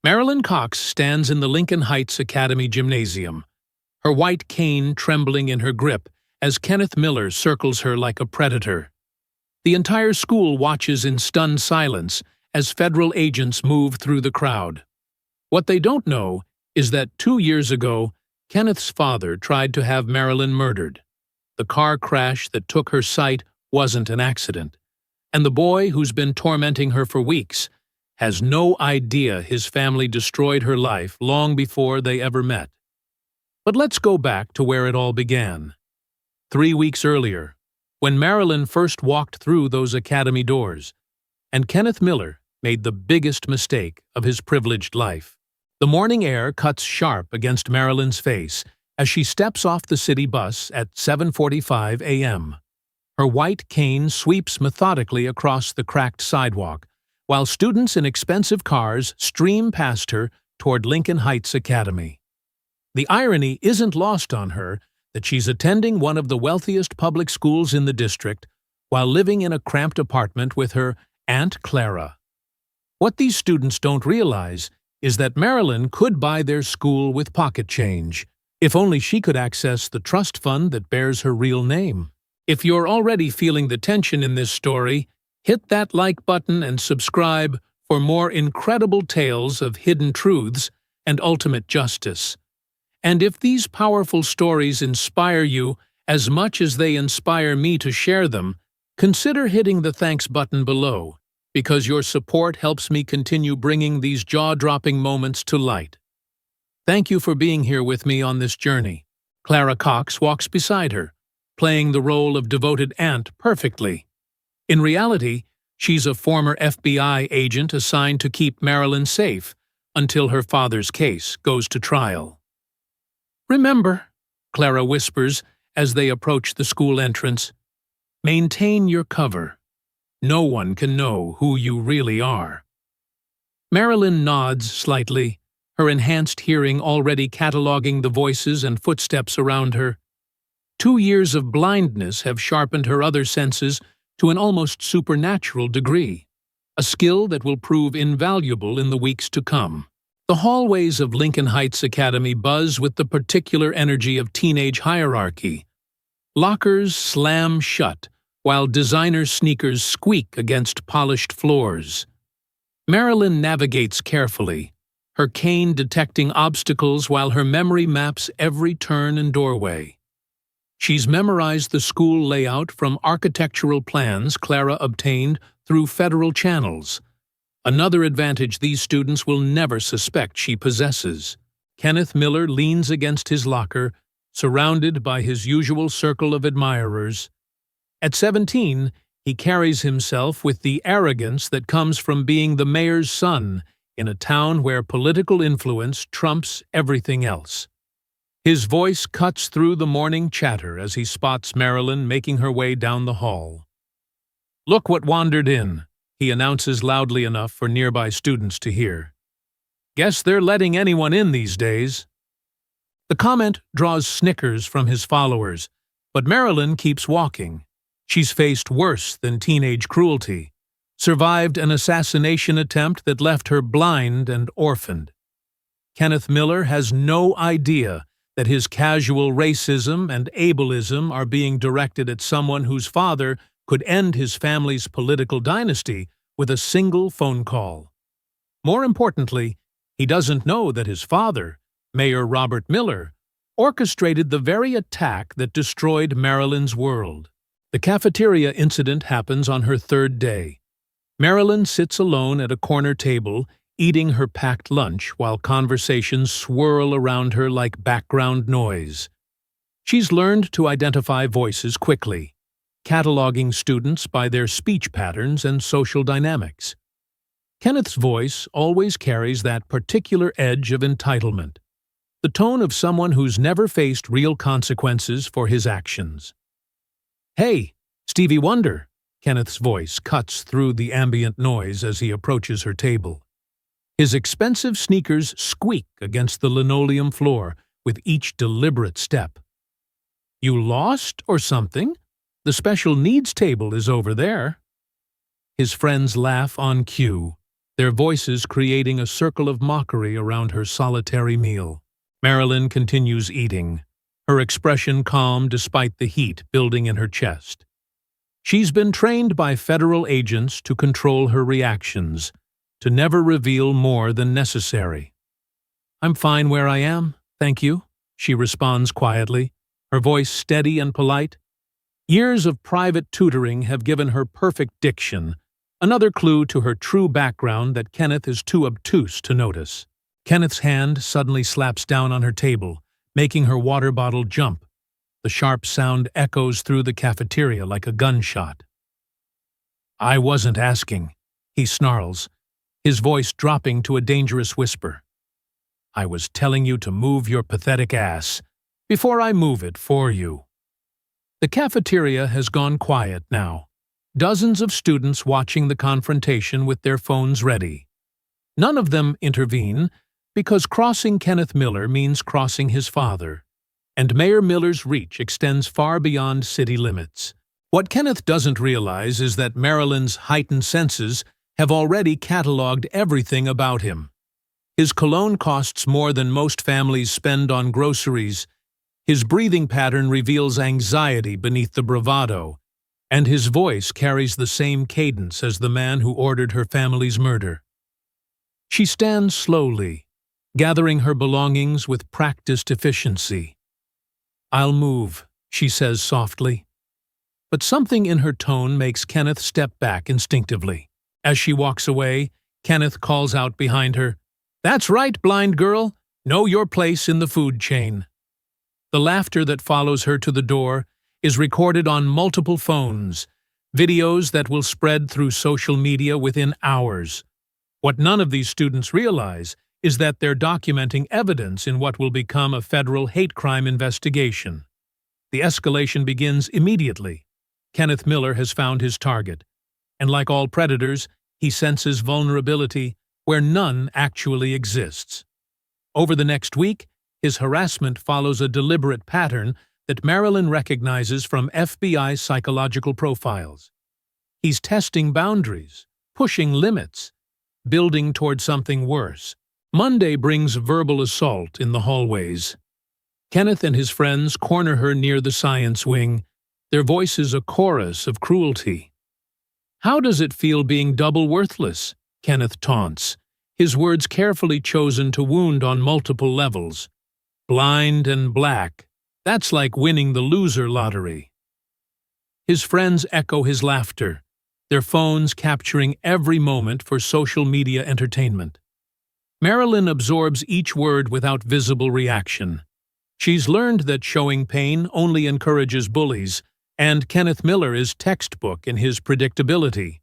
Marilyn Cox stands in the Lincoln Heights Academy gymnasium, her white cane trembling in her grip as Kenneth Miller circles her like a predator. The entire school watches in stunned silence as federal agents move through the crowd. What they don't know is that 2 years ago, Kenneth's father tried to have Marilyn murdered. The car crash that took her sight wasn't an accident, and the boy who's been tormenting her for weeks has no idea his family destroyed her life long before they ever met. But let's go back to where it all began. 3 weeks earlier, when Marilyn first walked through those academy doors, and Kenneth Miller made the biggest mistake of his privileged life. The morning air cuts sharp against Marilyn's face as she steps off the city bus at 7:45 a.m. Her white cane sweeps methodically across the cracked sidewalk, while students in expensive cars stream past her toward Lincoln Heights Academy. The irony isn't lost on her that she's attending one of the wealthiest public schools in the district while living in a cramped apartment with her Aunt Clara. What these students don't realize is that Marilyn could buy their school with pocket change, if only she could access the trust fund that bears her real name. If you're already feeling the tension in this story, hit that like button and subscribe for more incredible tales of hidden truths and ultimate justice. And if these powerful stories inspire you as much as they inspire me to share them, consider hitting the thanks button below, because your support helps me continue bringing these jaw-dropping moments to light. Thank you for being here with me on this journey. Clara Cox walks beside her, playing the role of devoted aunt perfectly. In reality, she's a former FBI agent assigned to keep Marilyn safe until her father's case goes to trial. "Remember," Clara whispers as they approach the school entrance, "maintain your cover. No one can know who you really are." Marilyn nods slightly, her enhanced hearing already cataloging the voices and footsteps around her. 2 years of blindness have sharpened her other senses to an almost supernatural degree, a skill that will prove invaluable in the weeks to come. The hallways of Lincoln Heights Academy buzz with the particular energy of teenage hierarchy. Lockers slam shut, while designer sneakers squeak against polished floors. Marilyn navigates carefully, her cane detecting obstacles while her memory maps every turn and doorway. She's memorized the school layout from architectural plans Clara obtained through federal channels, another advantage these students will never suspect she possesses. Kenneth Miller leans against his locker, surrounded by his usual circle of admirers. At 17, he carries himself with the arrogance that comes from being the mayor's son in a town where political influence trumps everything else. His voice cuts through the morning chatter as he spots Marilyn making her way down the hall. "Look what wandered in," he announces loudly enough for nearby students to hear. "Guess they're letting anyone in these days." The comment draws snickers from his followers, but Marilyn keeps walking. She's faced worse than teenage cruelty, survived an assassination attempt that left her blind and orphaned. Kenneth Miller has no idea that his casual racism and ableism are being directed at someone whose father could end his family's political dynasty with a single phone call. More importantly, he doesn't know that his father, Mayor Robert Miller, orchestrated the very attack that destroyed Marilyn's world. The cafeteria incident happens on her 3rd day. Marilyn sits alone at a corner table, eating her packed lunch while conversations swirl around her like background noise. She's learned to identify voices quickly, cataloging students by their speech patterns and social dynamics. Kenneth's voice always carries that particular edge of entitlement, the tone of someone who's never faced real consequences for his actions. "Hey, Stevie Wonder," Kenneth's voice cuts through the ambient noise as he approaches her table. His expensive sneakers squeak against the linoleum floor with each deliberate step. "You lost or something? The special needs table is over there." His friends laugh on cue. their voices creating a circle of mockery around her solitary meal. Marilyn continues eating, her expression calm despite the heat building in her chest. She's been trained by federal agents to control her reactions, to never reveal more than necessary. "I'm fine where I am, thank you," she responds quietly, her voice steady and polite. Years of private tutoring have given her perfect diction, another clue to her true background that Kenneth is too obtuse to notice. Kenneth's hand suddenly slaps down on her table, making her water bottle jump. The sharp sound echoes through the cafeteria like a gunshot. "I wasn't asking," he snarls, his voice dropping to a dangerous whisper. "I was telling you to move your pathetic ass before I move it for you." The cafeteria has gone quiet now. Dozens of students watching the confrontation with their phones ready. None of them intervene, because crossing Kenneth Miller means crossing his father, and Mayor Miller's reach extends far beyond city limits. What Kenneth doesn't realize is that Marilyn's heightened senses have already cataloged everything about him. His cologne costs more than most families spend on groceries, his breathing pattern reveals anxiety beneath the bravado, and his voice carries the same cadence as the man who ordered her family's murder. She stands slowly, gathering her belongings with practiced efficiency. "I'll move," she says softly. But something in her tone makes Kenneth step back instinctively. As she walks away, Kenneth calls out behind her, "That's right, blind girl. Know your place in the food chain." The laughter that follows her to the door is recorded on multiple phones, videos that will spread through social media within hours. What none of these students realize is that they're documenting evidence in what will become a federal hate crime investigation. The escalation begins immediately. Kenneth Miller has found his target, and like all predators, he senses vulnerability where none actually exists. Over the next week, his harassment follows a deliberate pattern that Marilyn recognizes from FBI psychological profiles. He's testing boundaries, pushing limits, building toward something worse. Monday brings verbal assault in the hallways. Kenneth and his friends corner her near the science wing, their voices a chorus of cruelty. "How does it feel being double worthless?" Kenneth taunts, his words carefully chosen to wound on multiple levels. "Blind and black. That's like winning the loser lottery." His friends echo his laughter, their phones capturing every moment for social media entertainment. Marilyn absorbs each word without visible reaction. She's learned that showing pain only encourages bullies, and Kenneth Miller is textbook in his predictability.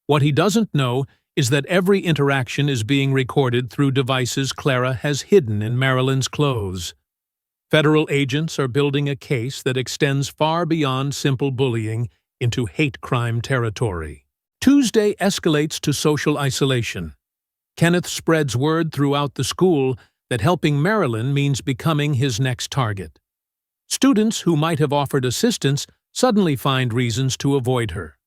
What he doesn't know is that every interaction is being recorded through devices Clara has hidden in Marilyn's clothes. Federal agents are building a case that extends far beyond simple bullying into hate crime territory. Tuesday escalates to social isolation. Kenneth spreads word throughout the school that helping Marilyn means becoming his next target. Students who might have offered assistance suddenly find reasons to avoid her.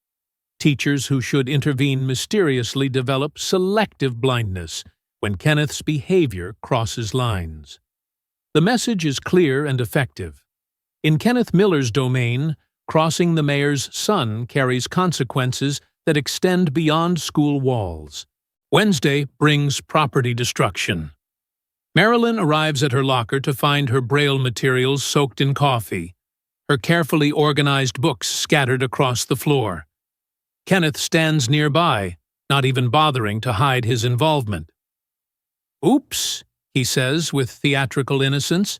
Teachers who should intervene mysteriously develop selective blindness when Kenneth's behavior crosses lines. The message is clear and effective. In Kenneth Miller's domain, crossing the mayor's son carries consequences that extend beyond school walls. Wednesday brings property destruction. Marilyn arrives at her locker to find her Braille materials soaked in coffee, her carefully organized books scattered across the floor. Kenneth stands nearby, not even bothering to hide his involvement. "Oops," he says with theatrical innocence.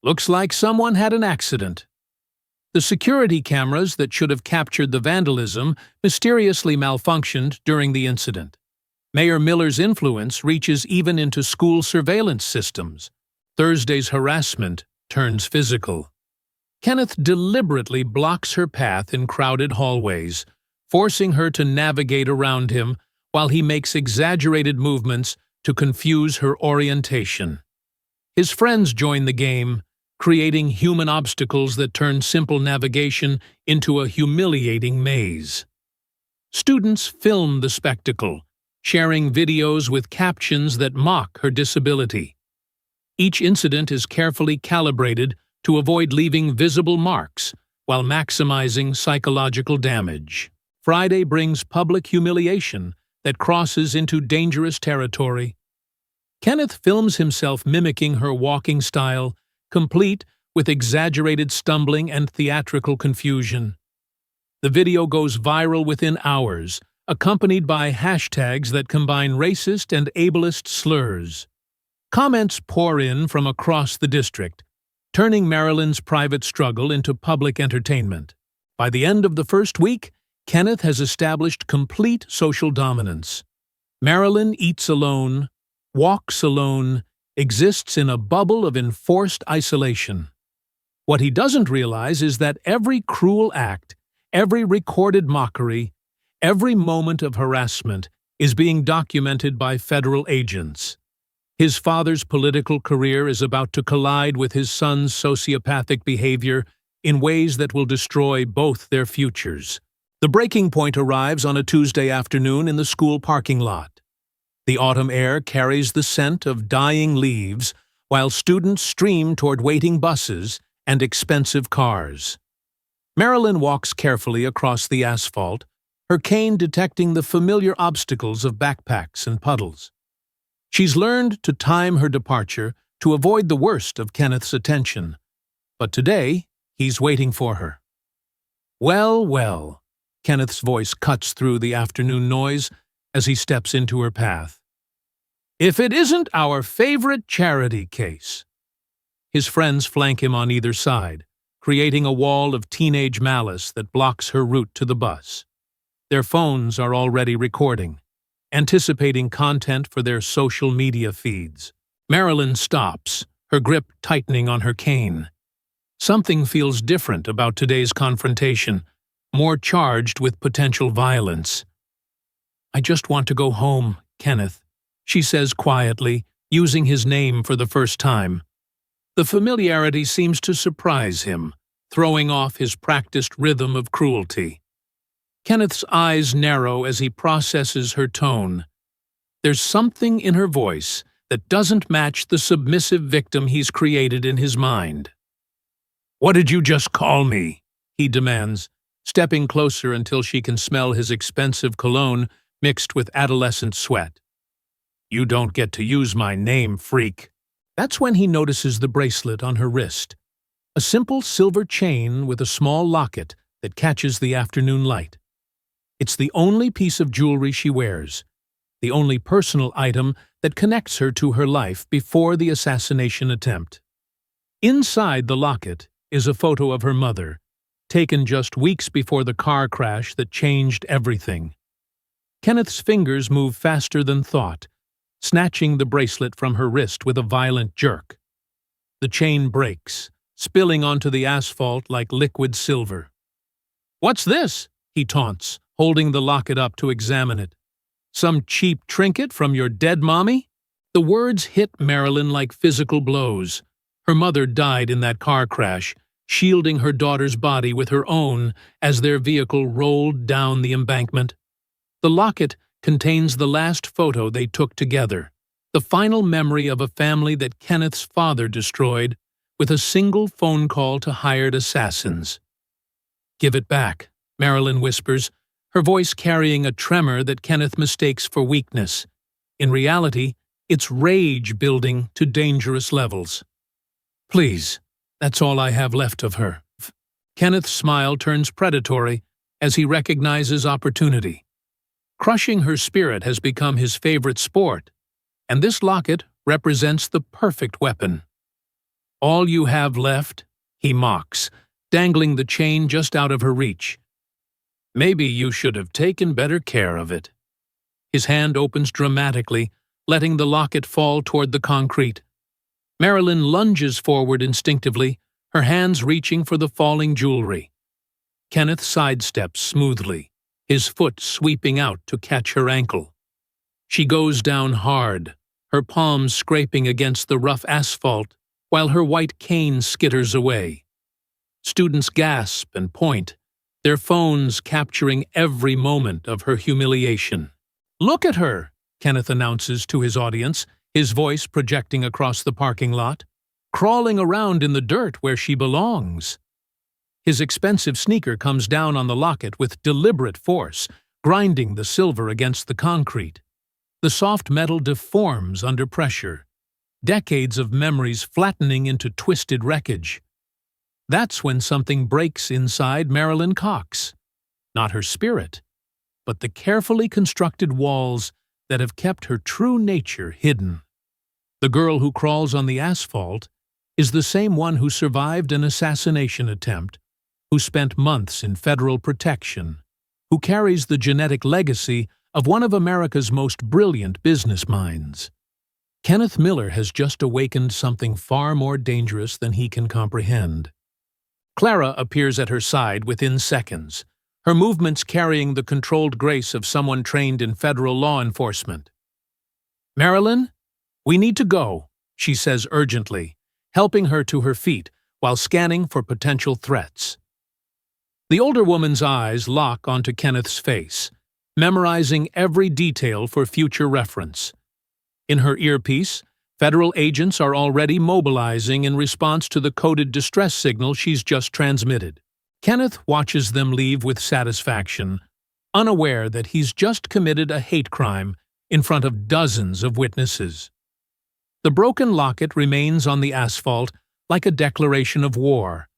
"Looks like someone had an accident." The security cameras that should have captured the vandalism mysteriously malfunctioned during the incident. Mayor Miller's influence reaches even into school surveillance systems. Thursday's harassment turns physical. Kenneth deliberately blocks her path in crowded hallways, forcing her to navigate around him while he makes exaggerated movements to confuse her orientation. His friends join the game, creating human obstacles that turn simple navigation into a humiliating maze. Students film the spectacle, sharing videos with captions that mock her disability. Each incident is carefully calibrated to avoid leaving visible marks while maximizing psychological damage. Friday brings public humiliation that crosses into dangerous territory. Kenneth films himself mimicking her walking style, complete with exaggerated stumbling and theatrical confusion. The video goes viral within hours, accompanied by hashtags that combine racist and ableist slurs. Comments pour in from across the district, turning Marilyn's private struggle into public entertainment. By the end of the first week, Kenneth has established complete social dominance. Marilyn eats alone, walks alone, exists in a bubble of enforced isolation. What he doesn't realize is that every cruel act, every recorded mockery, every moment of harassment is being documented by federal agents. His father's political career is about to collide with his son's sociopathic behavior in ways that will destroy both their futures. The breaking point arrives on a Tuesday afternoon in the school parking lot. The autumn air carries the scent of dying leaves, while students stream toward waiting buses and expensive cars. Marilyn walks carefully across the asphalt, her cane detecting the familiar obstacles of backpacks and puddles. She's learned to time her departure to avoid the worst of Kenneth's attention, but today he's waiting for her. "Well, well," Kenneth's voice cuts through the afternoon noise as he steps into her path. "If it isn't our favorite charity case." His friends flank him on either side, creating a wall of teenage malice that blocks her route to the bus. Their phones are already recording, anticipating content for their social media feeds. Marilyn stops, her grip tightening on her cane. Something feels different about today's confrontation, more charged with potential violence. "I just want to go home, Kenneth," she says quietly, using his name for the first time. The familiarity seems to surprise him, throwing off his practiced rhythm of cruelty. Kenneth's eyes narrow as he processes her tone. There's something in her voice that doesn't match the submissive victim he's created in his mind. "What did you just call me?" he demands, stepping closer until she can smell his expensive cologne mixed with adolescent sweat. "You don't get to use my name, freak." That's when he notices the bracelet on her wrist, a simple silver chain with a small locket that catches the afternoon light. It's the only piece of jewelry she wears, the only personal item that connects her to her life before the assassination attempt. Inside the locket is a photo of her mother, taken just weeks before the car crash that changed everything. Kenneth's fingers move faster than thought, snatching the bracelet from her wrist with a violent jerk. The chain breaks, spilling onto the asphalt like liquid silver. "What's this?" he taunts, holding the locket up to examine it. "Some cheap trinket from your dead mommy?" The words hit Marilyn like physical blows. Her mother died in that car crash, shielding her daughter's body with her own as their vehicle rolled down the embankment. The locket contains the last photo they took together, the final memory of a family that Kenneth's father destroyed with a single phone call to hired assassins. "Give it back," Marilyn whispers, her voice carrying a tremor that Kenneth mistakes for weakness. In reality, it's rage building to dangerous levels. "Please, that's all I have left of her." Kenneth's smile turns predatory as he recognizes opportunity. Crushing her spirit has become his favorite sport, and this locket represents the perfect weapon. "All you have left?" he mocks, dangling the chain just out of her reach. "Maybe you should have taken better care of it." His hand opens dramatically, letting the locket fall toward the concrete. Marilyn lunges forward instinctively, her hands reaching for the falling jewelry. Kenneth sidesteps smoothly, his foot sweeping out to catch her ankle. She goes down hard, her palms scraping against the rough asphalt while her white cane skitters away. Students gasp and point, their phones capturing every moment of her humiliation. "Look at her!" Kenneth announces to his audience, his voice projecting across the parking lot. Crawling around in the dirt where she belongs. His expensive sneaker comes down on the locket with deliberate force, grinding the silver against the concrete. The soft metal deforms under pressure, decades of memories flattening into twisted wreckage. That's when something breaks inside Marilyn Cox. Not her spirit, but the carefully constructed walls that have kept her true nature hidden. The girl who crawls on the asphalt is the same one who survived an assassination attempt, who spent months in federal protection, who carries the genetic legacy of one of America's most brilliant business minds. Kenneth Miller has just awakened something far more dangerous than he can comprehend. Clara appears at her side within seconds, her movements carrying the controlled grace of someone trained in federal law enforcement. "Marilyn, we need to go," she says urgently, helping her to her feet while scanning for potential threats. The older woman's eyes lock onto Kenneth's face, memorizing every detail for future reference. In her earpiece, federal agents are already mobilizing in response to the coded distress signal she's just transmitted. Kenneth watches them leave with satisfaction, unaware that he's just committed a hate crime in front of dozens of witnesses. The broken locket remains on the asphalt like a declaration of war,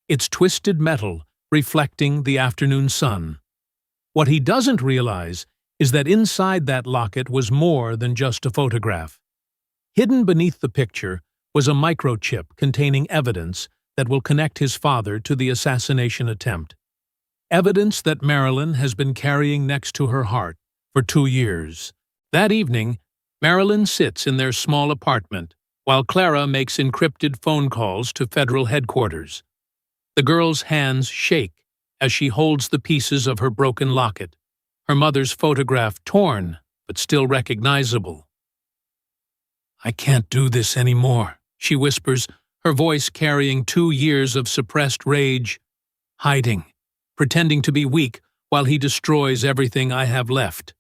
its twisted metal reflecting the afternoon sun. What he doesn't realize is that inside that locket was more than just a photograph. Hidden beneath the picture was a microchip containing evidence that will connect his father to the assassination attempt. Evidence that Marilyn has been carrying next to her heart for 2 years. That evening, Marilyn sits in their small apartment, while Clara makes encrypted phone calls to federal headquarters. The girl's hands shake as she holds the pieces of her broken locket, her mother's photograph torn but still recognizable. "I can't do this anymore," she whispers, her voice carrying 2 years of suppressed rage. "Hiding, pretending to be weak while he destroys everything I have left."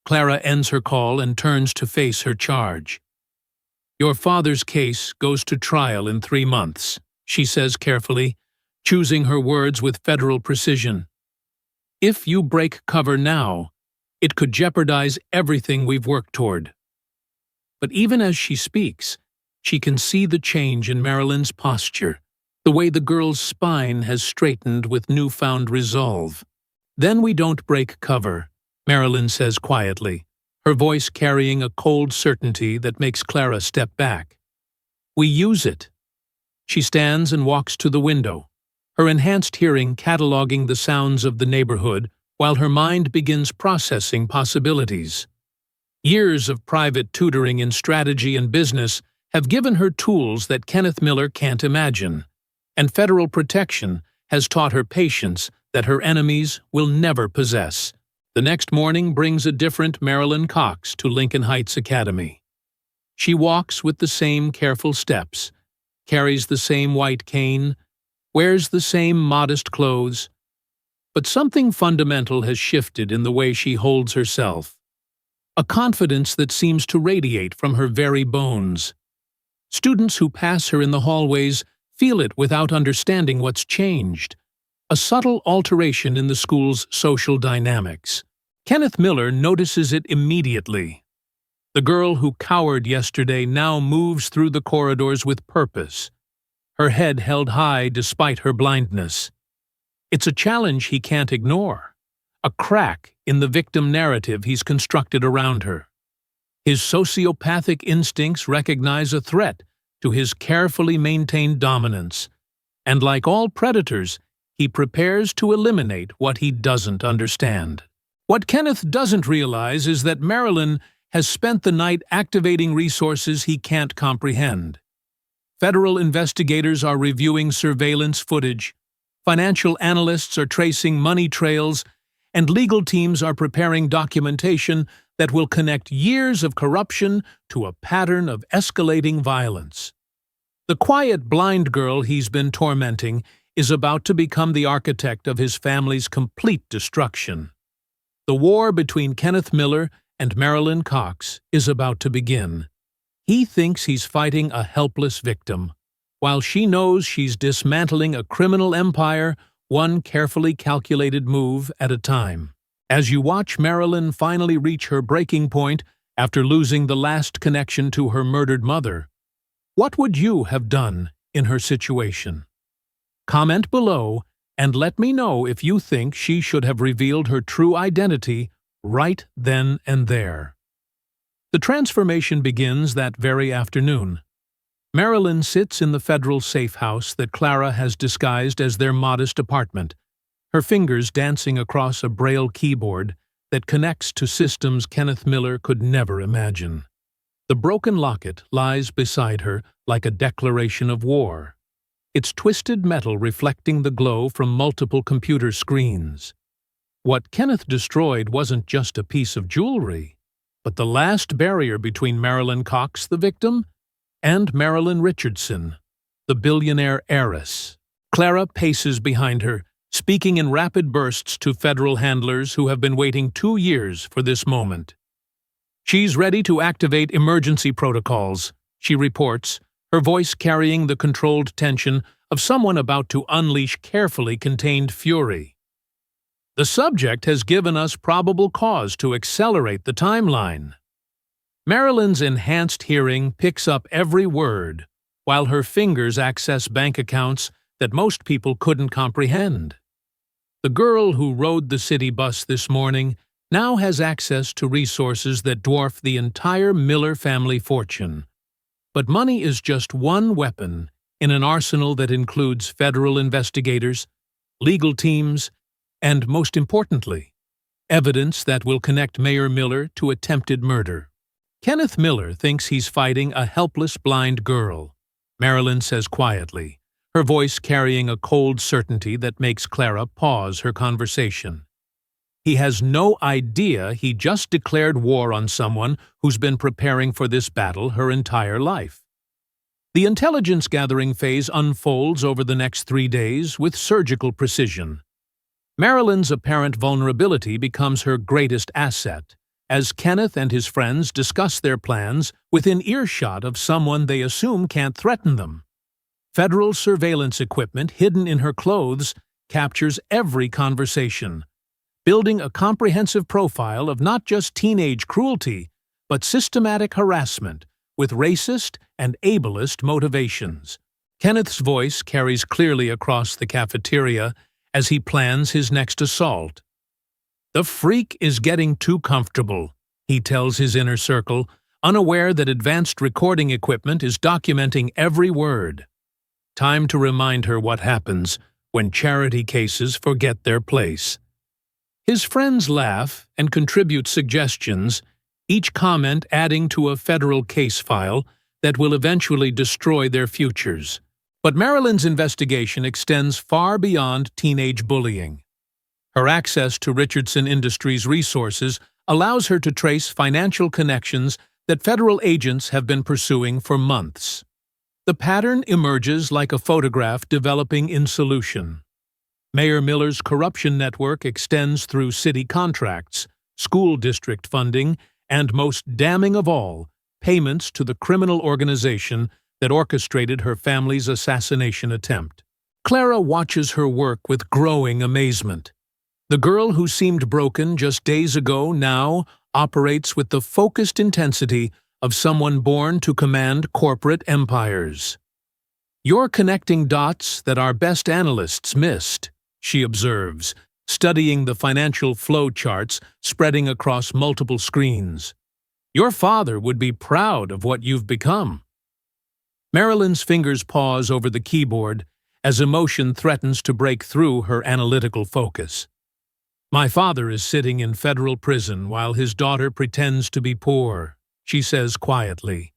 Clara ends her call and turns to face her charge. "Your father's case goes to trial in 3 months, she says carefully, choosing her words with federal precision. "If you break cover now, it could jeopardize everything we've worked toward." But even as she speaks, she can see the change in Marilyn's posture, the way the girl's spine has straightened with newfound resolve. "Then we don't break cover," Marilyn says quietly, her voice carrying a cold certainty that makes Clara step back. "We use it." She stands and walks to the window, her enhanced hearing cataloging the sounds of the neighborhood while her mind begins processing possibilities. Years of private tutoring in strategy and business have given her tools that Kenneth Miller can't imagine, and federal protection has taught her patience that her enemies will never possess. The next morning brings a different Marilyn Cox to Lincoln Heights Academy. She walks with the same careful steps, carries the same white cane, wears the same modest clothes, but something fundamental has shifted in the way she holds herself. A confidence that seems to radiate from her very bones. Students who pass her in the hallways feel it without understanding what's changed. A subtle alteration in the school's social dynamics. Kenneth Miller notices it immediately. The girl who cowered yesterday now moves through the corridors with purpose, her head held high despite her blindness. It's a challenge he can't ignore, a crack in the victim narrative he's constructed around her. His sociopathic instincts recognize a threat to his carefully maintained dominance, and like all predators, he prepares to eliminate what he doesn't understand. What Kenneth doesn't realize is that Marilyn has spent the night activating resources he can't comprehend. Federal investigators are reviewing surveillance footage, financial analysts are tracing money trails, and legal teams are preparing documentation that will connect years of corruption to a pattern of escalating violence. The quiet blind girl he's been tormenting is about to become the architect of his family's complete destruction. The war between Kenneth Miller and Marilyn Cox is about to begin. He thinks he's fighting a helpless victim, while she knows she's dismantling a criminal empire, one carefully calculated move at a time. As you watch Marilyn finally reach her breaking point after losing the last connection to her murdered mother, what would you have done in her situation? Comment below and let me know if you think she should have revealed her true identity right then and there. The transformation begins that very afternoon. Marilyn sits in the federal safe house that Clara has disguised as their modest apartment, her fingers dancing across a Braille keyboard that connects to systems Kenneth Miller could never imagine. The broken locket lies beside her like a declaration of war, its twisted metal reflecting the glow from multiple computer screens. What Kenneth destroyed wasn't just a piece of jewelry, but the last barrier between Marilyn Cox, the victim, and Marilyn Richardson, the billionaire heiress. Clara paces behind her, speaking in rapid bursts to federal handlers who have been waiting 2 years for this moment. She's ready to activate emergency protocols, she reports, her voice carrying the controlled tension of someone about to unleash carefully contained fury. The subject has given us probable cause to accelerate the timeline. Marilyn's enhanced hearing picks up every word, while her fingers access bank accounts that most people couldn't comprehend. The girl who rode the city bus this morning now has access to resources that dwarf the entire Miller family fortune. But money is just one weapon in an arsenal that includes federal investigators, legal teams, and, most importantly, evidence that will connect Mayor Miller to attempted murder. Kenneth Miller thinks he's fighting a helpless blind girl, Marilyn says quietly, her voice carrying a cold certainty that makes Clara pause her conversation. He has no idea he just declared war on someone who's been preparing for this battle her entire life. The intelligence-gathering phase unfolds over the next 3 days with surgical precision. Marilyn's apparent vulnerability becomes her greatest asset, as Kenneth and his friends discuss their plans within earshot of someone they assume can't threaten them. Federal surveillance equipment hidden in her clothes captures every conversation, building a comprehensive profile of not just teenage cruelty, but systematic harassment with racist and ableist motivations. Kenneth's voice carries clearly across the cafeteria as he plans his next assault. "The freak is getting too comfortable," he tells his inner circle, unaware that advanced recording equipment is documenting every word. Time to remind her what happens when charity cases forget their place. His friends laugh and contribute suggestions, each comment adding to a federal case file that will eventually destroy their futures. But Marilyn's investigation extends far beyond teenage bullying. Her access to Richardson Industries' resources allows her to trace financial connections that federal agents have been pursuing for months. The pattern emerges like a photograph developing in solution. Mayor Miller's corruption network extends through city contracts, school district funding, and most damning of all, payments to the criminal organization that orchestrated her family's assassination attempt. Clara watches her work with growing amazement. The girl who seemed broken just days ago now operates with the focused intensity of someone born to command corporate empires. "You're connecting dots that our best analysts missed," she observes, studying the financial flow charts spreading across multiple screens. "Your father would be proud of what you've become." Marilyn's fingers pause over the keyboard as emotion threatens to break through her analytical focus. "My father is sitting in federal prison while his daughter pretends to be poor," she says quietly,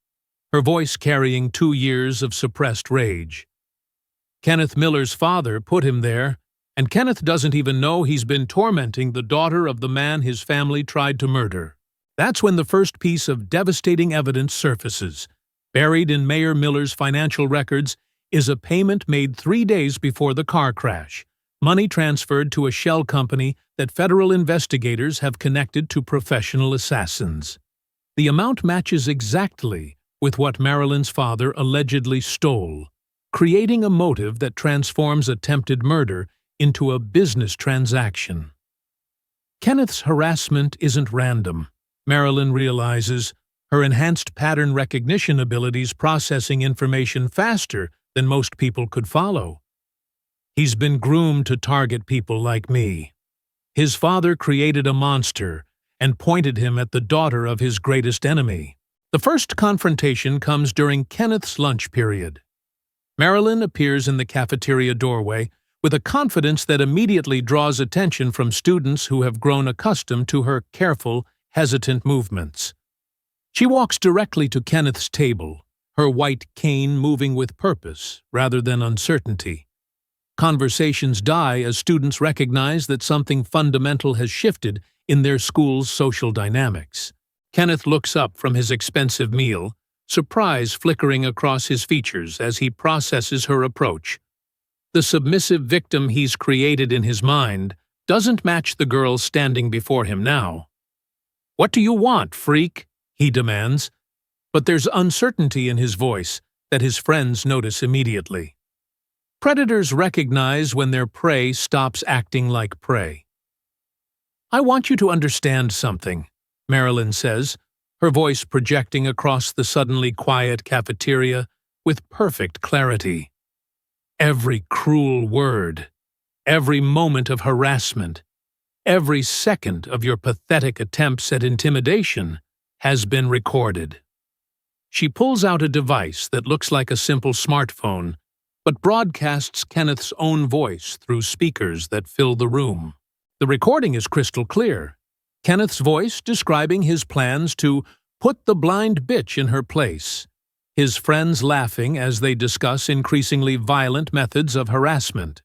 her voice carrying 2 years of suppressed rage. Kenneth Miller's father put him there, and Kenneth doesn't even know he's been tormenting the daughter of the man his family tried to murder. That's when the first piece of devastating evidence surfaces. Buried in Mayor Miller's financial records is a payment made 3 days before the car crash, money transferred to a shell company that federal investigators have connected to professional assassins. The amount matches exactly with what Marilyn's father allegedly stole, creating a motive that transforms attempted murder into a business transaction. Kenneth's harassment isn't random. Marilyn realizes her enhanced pattern recognition abilities processing information faster than most people could follow. He's been groomed to target people like me. His father created a monster and pointed him at the daughter of his greatest enemy. The first confrontation comes during Kenneth's lunch period. Marilyn appears in the cafeteria doorway with a confidence that immediately draws attention from students who have grown accustomed to her careful, hesitant movements. She walks directly to Kenneth's table, her white cane moving with purpose rather than uncertainty. Conversations die as students recognize that something fundamental has shifted in their school's social dynamics. Kenneth looks up from his expensive meal, surprise flickering across his features as he processes her approach. The submissive victim he's created in his mind doesn't match the girl standing before him now. "What do you want, freak?" he demands, but there's uncertainty in his voice that his friends notice immediately. Predators recognize when their prey stops acting like prey. "I want you to understand something," Marilyn says, her voice projecting across the suddenly quiet cafeteria with perfect clarity. Every cruel word, every moment of harassment, every second of your pathetic attempts at intimidation has been recorded. She pulls out a device that looks like a simple smartphone, but broadcasts Kenneth's own voice through speakers that fill the room. The recording is crystal clear. Kenneth's voice describing his plans to put the blind bitch in her place, his friends laughing as they discuss increasingly violent methods of harassment.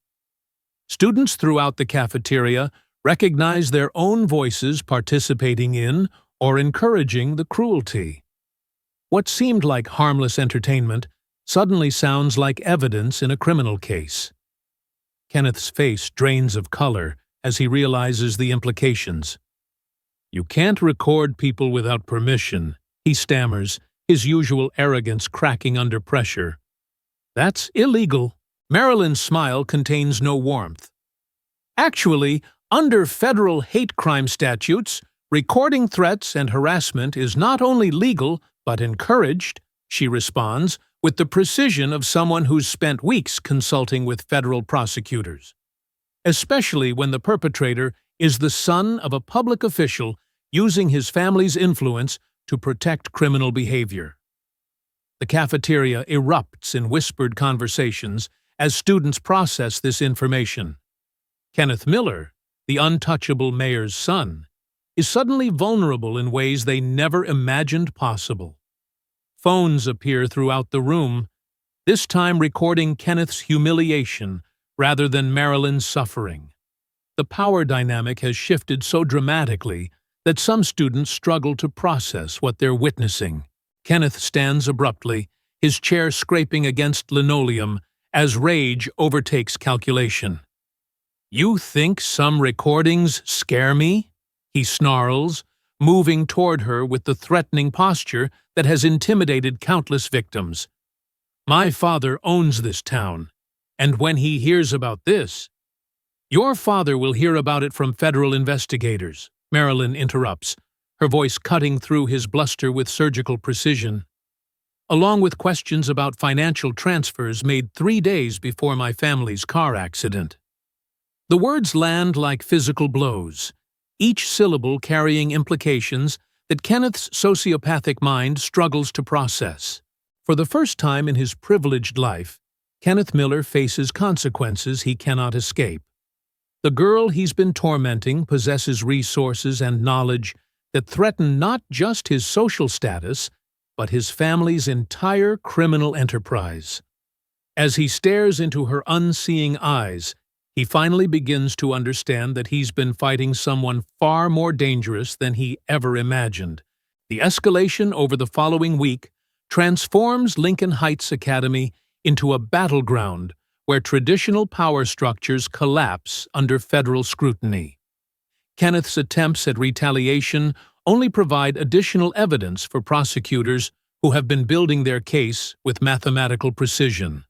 Students throughout the cafeteria recognize their own voices participating in or encouraging the cruelty. What seemed like harmless entertainment suddenly sounds like evidence in a criminal case. Kenneth's face drains of color as he realizes the implications. "You can't record people without permission," he stammers, his usual arrogance cracking under pressure. "That's illegal." Marilyn's smile contains no warmth. "Actually, under federal hate crime statutes, recording threats and harassment is not only legal but encouraged," she responds, with the precision of someone who's spent weeks consulting with federal prosecutors. Especially when the perpetrator is the son of a public official using his family's influence to protect criminal behavior. The cafeteria erupts in whispered conversations as students process this information. Kenneth Miller, the untouchable mayor's son, is suddenly vulnerable in ways they never imagined possible. Phones appear throughout the room, this time recording Kenneth's humiliation rather than Marilyn's suffering. The power dynamic has shifted so dramatically that some students struggle to process what they're witnessing. Kenneth stands abruptly, his chair scraping against linoleum as rage overtakes calculation. "You think some recordings scare me?" he snarls, moving toward her with the threatening posture that has intimidated countless victims. "My father owns this town, and when he hears about this—" "Your father will hear about it from federal investigators," Marilyn interrupts, her voice cutting through his bluster with surgical precision. "Along with questions about financial transfers made 3 days before my family's car accident." The words land like physical blows, each syllable carrying implications that Kenneth's sociopathic mind struggles to process. For the first time in his privileged life, Kenneth Miller faces consequences he cannot escape. The girl he's been tormenting possesses resources and knowledge that threaten not just his social status, but his family's entire criminal enterprise. As he stares into her unseeing eyes, he finally begins to understand that he's been fighting someone far more dangerous than he ever imagined. The escalation over the following week transforms Lincoln Heights Academy into a battleground where traditional power structures collapse under federal scrutiny. Kenneth's attempts at retaliation only provide additional evidence for prosecutors who have been building their case with mathematical precision.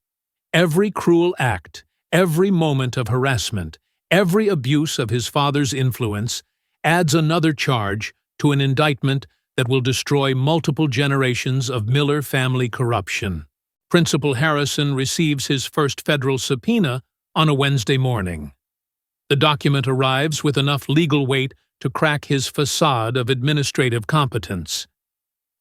Every cruel act, every moment of harassment, every abuse of his father's influence adds another charge to an indictment that will destroy multiple generations of Miller family corruption. Principal Harrison receives his first federal subpoena on a Wednesday morning. The document arrives with enough legal weight to crack his facade of administrative competence.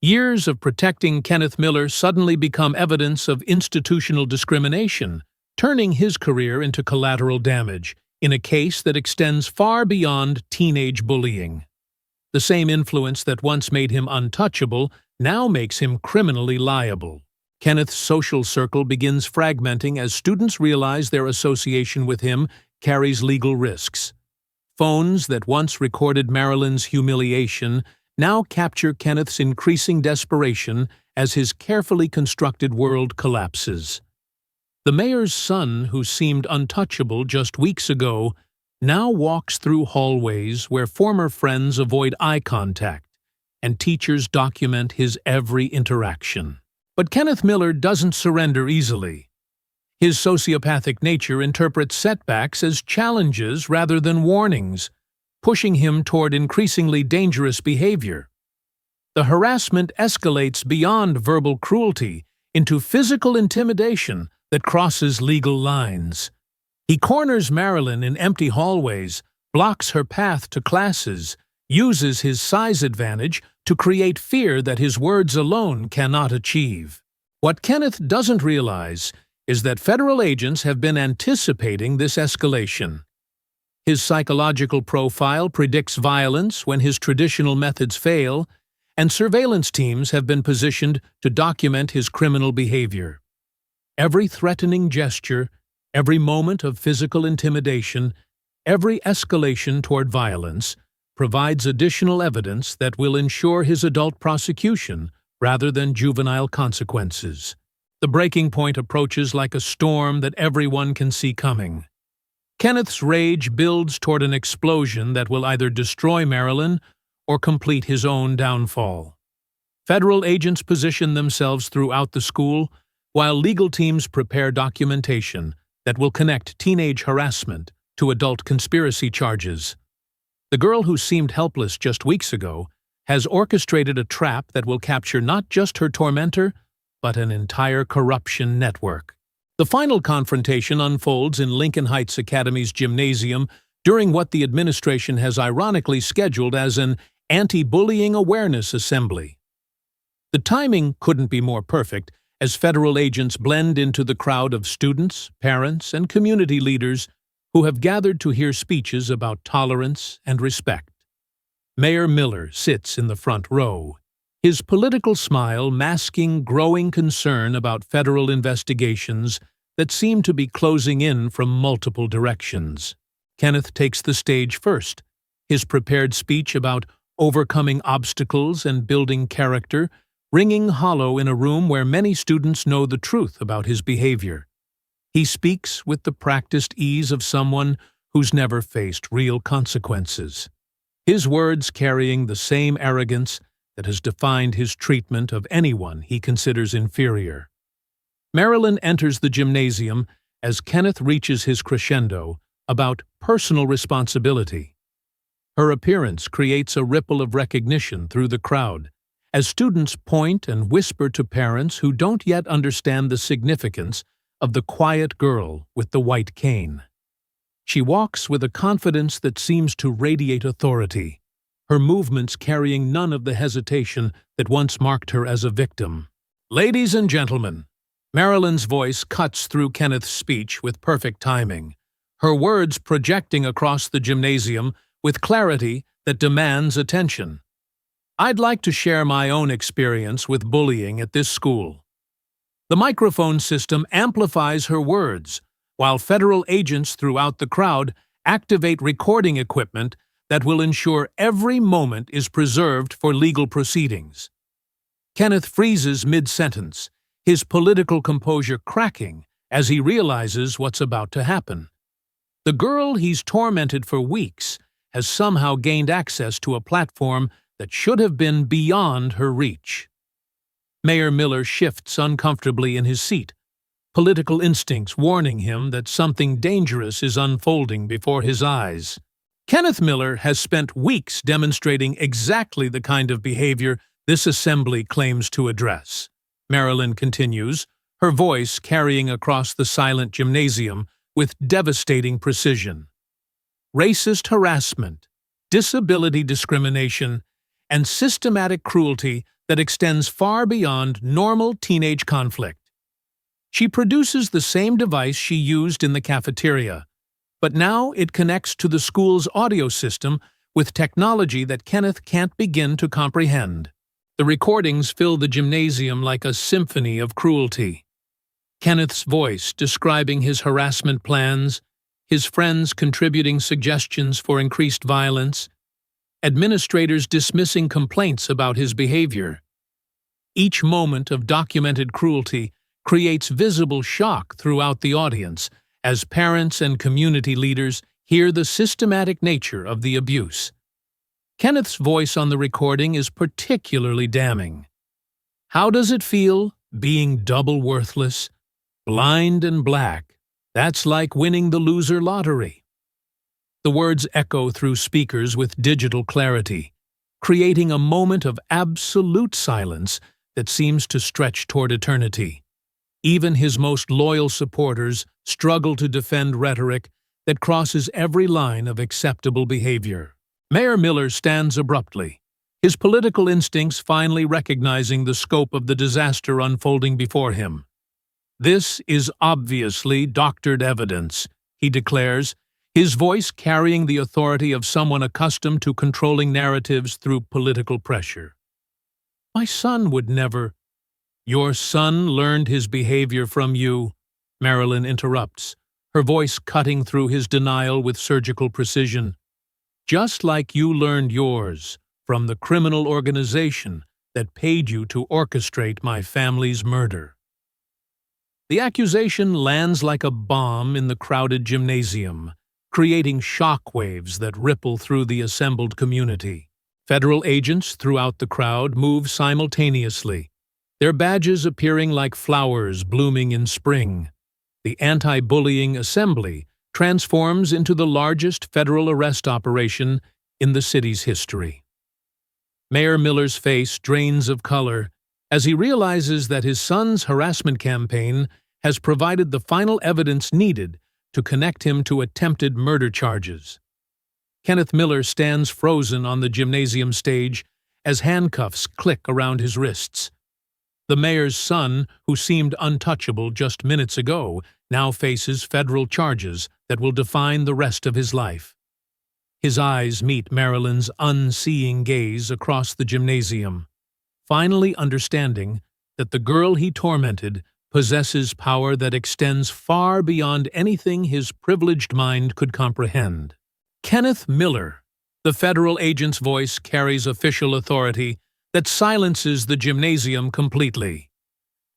Years of protecting Kenneth Miller suddenly become evidence of institutional discrimination, turning his career into collateral damage in a case that extends far beyond teenage bullying. The same influence that once made him untouchable now makes him criminally liable. Kenneth's social circle begins fragmenting as students realize their association with him carries legal risks. Phones that once recorded Marilyn's humiliation now capture Kenneth's increasing desperation as his carefully constructed world collapses. The mayor's son, who seemed untouchable just weeks ago, now walks through hallways where former friends avoid eye contact, and teachers document his every interaction. But Kenneth Miller doesn't surrender easily. His sociopathic nature interprets setbacks as challenges rather than warnings, pushing him toward increasingly dangerous behavior. The harassment escalates beyond verbal cruelty into physical intimidation that crosses legal lines. He corners Marilyn in empty hallways, blocks her path to classes, uses his size advantage to create fear that his words alone cannot achieve. What Kenneth doesn't realize is that federal agents have been anticipating this escalation. His psychological profile predicts violence when his traditional methods fail, and surveillance teams have been positioned to document his criminal behavior. Every threatening gesture, every moment of physical intimidation, every escalation toward violence provides additional evidence that will ensure his adult prosecution rather than juvenile consequences. The breaking point approaches like a storm that everyone can see coming. Kenneth's rage builds toward an explosion that will either destroy Marilyn or complete his own downfall. Federal agents position themselves throughout the school, while legal teams prepare documentation that will connect teenage harassment to adult conspiracy charges. The girl who seemed helpless just weeks ago has orchestrated a trap that will capture not just her tormentor, but an entire corruption network. The final confrontation unfolds in Lincoln Heights Academy's gymnasium during what the administration has ironically scheduled as an anti-bullying awareness assembly. The timing couldn't be more perfect, as federal agents blend into the crowd of students, parents, and community leaders who have gathered to hear speeches about tolerance and respect. Mayor Miller sits in the front row, his political smile masking growing concern about federal investigations that seem to be closing in from multiple directions. Kenneth takes the stage first, his prepared speech about overcoming obstacles and building character ringing hollow in a room where many students know the truth about his behavior. He speaks with the practiced ease of someone who's never faced real consequences, his words carrying the same arrogance that has defined his treatment of anyone he considers inferior. Marilyn enters the gymnasium as Kenneth reaches his crescendo about personal responsibility. Her appearance creates a ripple of recognition through the crowd, as students point and whisper to parents who don't yet understand the significance of the quiet girl with the white cane. She walks with a confidence that seems to radiate authority, her movements carrying none of the hesitation that once marked her as a victim. "Ladies and gentlemen," Marilyn's voice cuts through Kenneth's speech with perfect timing, her words projecting across the gymnasium with clarity that demands attention. "I'd like to share my own experience with bullying at this school." The microphone system amplifies her words, while federal agents throughout the crowd activate recording equipment that will ensure every moment is preserved for legal proceedings. Kenneth freezes mid-sentence, his political composure cracking as he realizes what's about to happen. The girl he's tormented for weeks has somehow gained access to a platform that should have been beyond her reach. Mayor Miller shifts uncomfortably in his seat, political instincts warning him that something dangerous is unfolding before his eyes. Kenneth Miller has spent weeks demonstrating exactly the kind of behavior this assembly claims to address. Marilyn continues, her voice carrying across the silent gymnasium with devastating precision. Racist harassment, disability discrimination, and systematic cruelty that extends far beyond normal teenage conflict. She produces the same device she used in the cafeteria, but now it connects to the school's audio system with technology that Kenneth can't begin to comprehend. The recordings fill the gymnasium like a symphony of cruelty. Kenneth's voice describing his harassment plans, his friends contributing suggestions for increased violence, administrators dismissing complaints about his behavior. Each moment of documented cruelty creates visible shock throughout the audience as parents and community leaders hear the systematic nature of the abuse. Kenneth's voice on the recording is particularly damning. How does it feel, being double worthless, blind and black? That's like winning the loser lottery. The words echo through speakers with digital clarity, creating a moment of absolute silence that seems to stretch toward eternity. Even his most loyal supporters struggle to defend rhetoric that crosses every line of acceptable behavior. Mayor Miller stands abruptly, his political instincts finally recognizing the scope of the disaster unfolding before him. "This is obviously doctored evidence," he declares, his voice carrying the authority of someone accustomed to controlling narratives through political pressure. "My son would never—" "Your son learned his behavior from you," Marilyn interrupts, her voice cutting through his denial with surgical precision. "Just like you learned yours from the criminal organization that paid you to orchestrate my family's murder." The accusation lands like a bomb in the crowded gymnasium, creating shockwaves that ripple through the assembled community. Federal agents throughout the crowd move simultaneously, their badges appearing like flowers blooming in spring. The anti-bullying assembly transforms into the largest federal arrest operation in the city's history. Mayor Miller's face drains of color as he realizes that his son's harassment campaign has provided the final evidence needed to connect him to attempted murder charges. Kenneth Miller stands frozen on the gymnasium stage as handcuffs click around his wrists. The mayor's son, who seemed untouchable just minutes ago, now faces federal charges that will define the rest of his life. His eyes meet Marilyn's unseeing gaze across the gymnasium, finally understanding that the girl he tormented possesses power that extends far beyond anything his privileged mind could comprehend. Kenneth Miller, the federal agent's voice carries official authority that silences the gymnasium completely.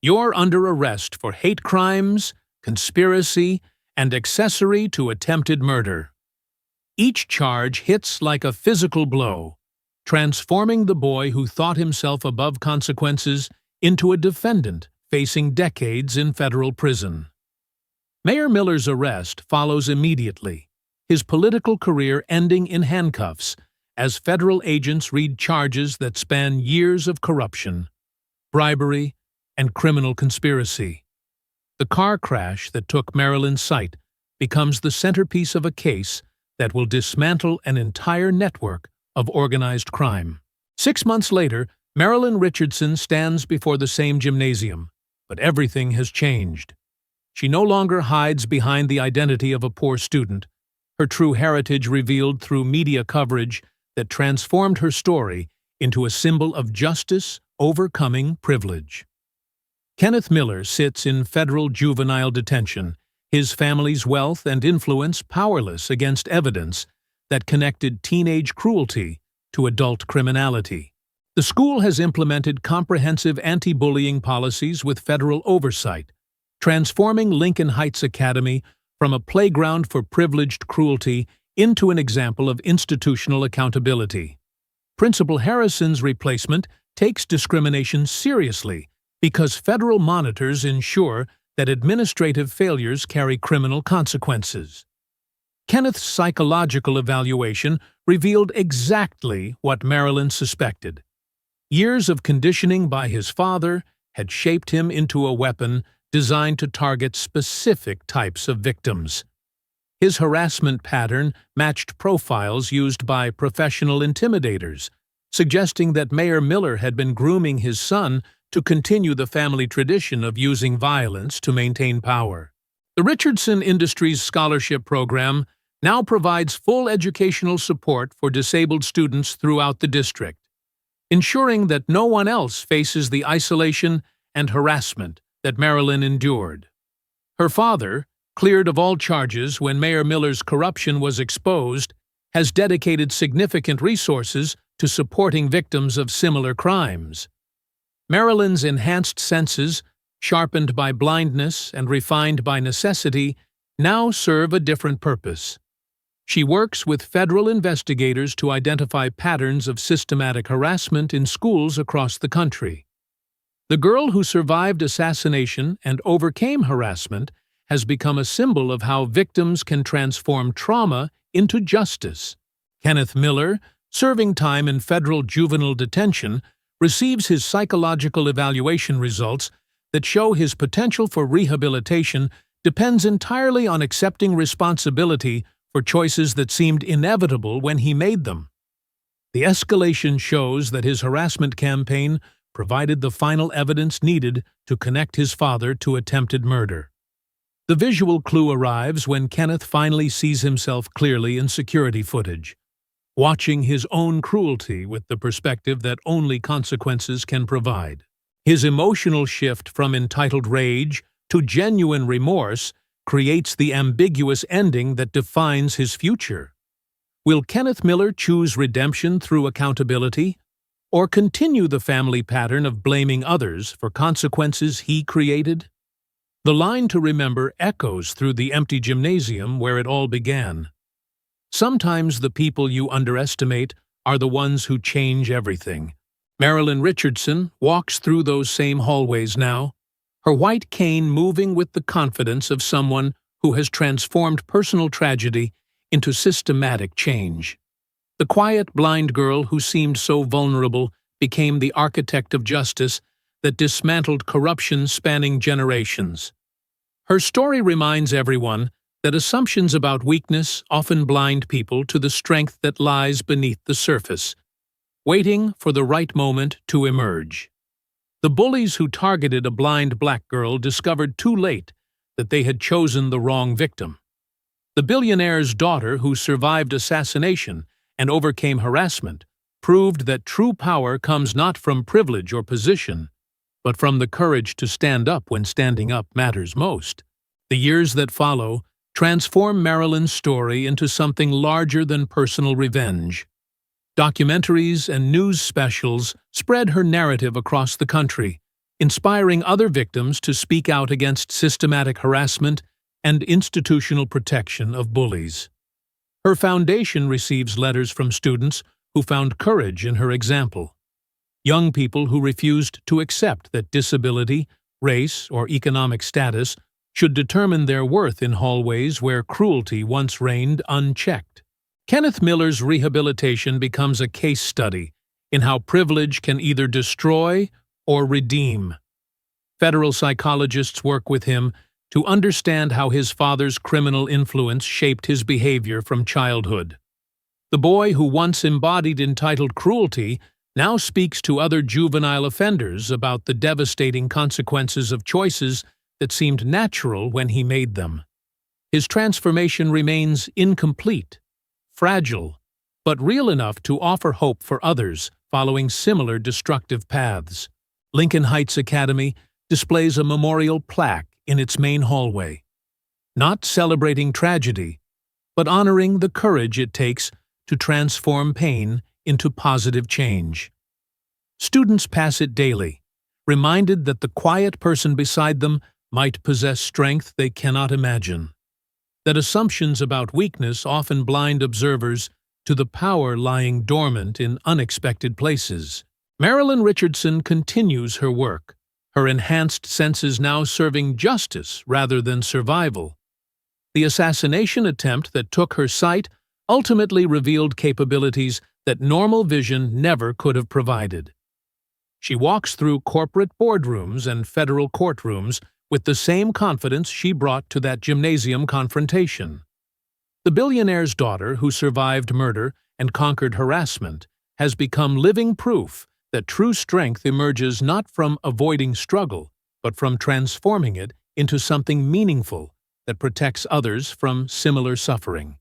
"You're under arrest for hate crimes, conspiracy, and accessory to attempted murder." Each charge hits like a physical blow, transforming the boy who thought himself above consequences into a defendant facing decades in federal prison. Mayor Miller's arrest follows immediately, his political career ending in handcuffs as federal agents read charges that span years of corruption, bribery, and criminal conspiracy. The car crash that took Marilyn's sight becomes the centerpiece of a case that will dismantle an entire network of organized crime. 6 months later, Marilyn Richardson stands before the same gymnasium, but everything has changed. She no longer hides behind the identity of a poor student, her true heritage revealed through media coverage that transformed her story into a symbol of justice overcoming privilege. Kenneth Miller sits in federal juvenile detention, his family's wealth and influence powerless against evidence that connected teenage cruelty to adult criminality. The school has implemented comprehensive anti-bullying policies with federal oversight, transforming Lincoln Heights Academy from a playground for privileged cruelty into an example of institutional accountability. Principal Harrison's replacement takes discrimination seriously because federal monitors ensure that administrative failures carry criminal consequences. Kenneth's psychological evaluation revealed exactly what Marilyn suspected. Years of conditioning by his father had shaped him into a weapon designed to target specific types of victims. His harassment pattern matched profiles used by professional intimidators, suggesting that Mayor Miller had been grooming his son to continue the family tradition of using violence to maintain power. The Richardson Industries Scholarship Program now provides full educational support for disabled students throughout the district, ensuring that no one else faces the isolation and harassment that Marilyn endured. Her father, cleared of all charges when Mayor Miller's corruption was exposed, has dedicated significant resources to supporting victims of similar crimes. Marilyn's enhanced senses, sharpened by blindness and refined by necessity, now serve a different purpose. She works with federal investigators to identify patterns of systematic harassment in schools across the country. The girl who survived assassination and overcame harassment has become a symbol of how victims can transform trauma into justice. Kenneth Miller, serving time in federal juvenile detention, receives his psychological evaluation results that show his potential for rehabilitation depends entirely on accepting responsibility for choices that seemed inevitable when he made them. The escalation shows that his harassment campaign provided the final evidence needed to connect his father to attempted murder. The visual clue arrives when Kenneth finally sees himself clearly in security footage, watching his own cruelty with the perspective that only consequences can provide. His emotional shift from entitled rage to genuine remorse creates the ambiguous ending that defines his future. Will Kenneth Miller choose redemption through accountability, or continue the family pattern of blaming others for consequences he created? The line to remember echoes through the empty gymnasium where it all began. Sometimes the people you underestimate are the ones who change everything. Marilyn Richardson walks through those same hallways now, her white cane moving with the confidence of someone who has transformed personal tragedy into systematic change. The quiet, blind girl who seemed so vulnerable became the architect of justice that dismantled corruption spanning generations. Her story reminds everyone that assumptions about weakness often blind people to the strength that lies beneath the surface, waiting for the right moment to emerge. The bullies who targeted a blind black girl discovered too late that they had chosen the wrong victim. The billionaire's daughter who survived assassination and overcame harassment proved that true power comes not from privilege or position, but from the courage to stand up when standing up matters most. The years that follow transform Marilyn's story into something larger than personal revenge. Documentaries and news specials spread her narrative across the country, inspiring other victims to speak out against systematic harassment and institutional protection of bullies. Her foundation receives letters from students who found courage in her example. Young people who refused to accept that disability, race, or economic status should determine their worth in hallways where cruelty once reigned unchecked. Kenneth Miller's rehabilitation becomes a case study in how privilege can either destroy or redeem. Federal psychologists work with him to understand how his father's criminal influence shaped his behavior from childhood. The boy who once embodied entitled cruelty now speaks to other juvenile offenders about the devastating consequences of choices that seemed natural when he made them. His transformation remains incomplete, fragile, but real enough to offer hope for others following similar destructive paths. Lincoln Heights Academy displays a memorial plaque in its main hallway, not celebrating tragedy, but honoring the courage it takes to transform pain into positive change. Students pass it daily, reminded that the quiet person beside them might possess strength they cannot imagine, that assumptions about weakness often blind observers to the power lying dormant in unexpected places. Marilyn Richardson continues her work, her enhanced senses now serving justice rather than survival. The assassination attempt that took her sight ultimately revealed capabilities that normal vision never could have provided. She walks through corporate boardrooms and federal courtrooms with the same confidence she brought to that gymnasium confrontation. The billionaire's daughter, who survived murder and conquered harassment, has become living proof that true strength emerges not from avoiding struggle, but from transforming it into something meaningful that protects others from similar suffering.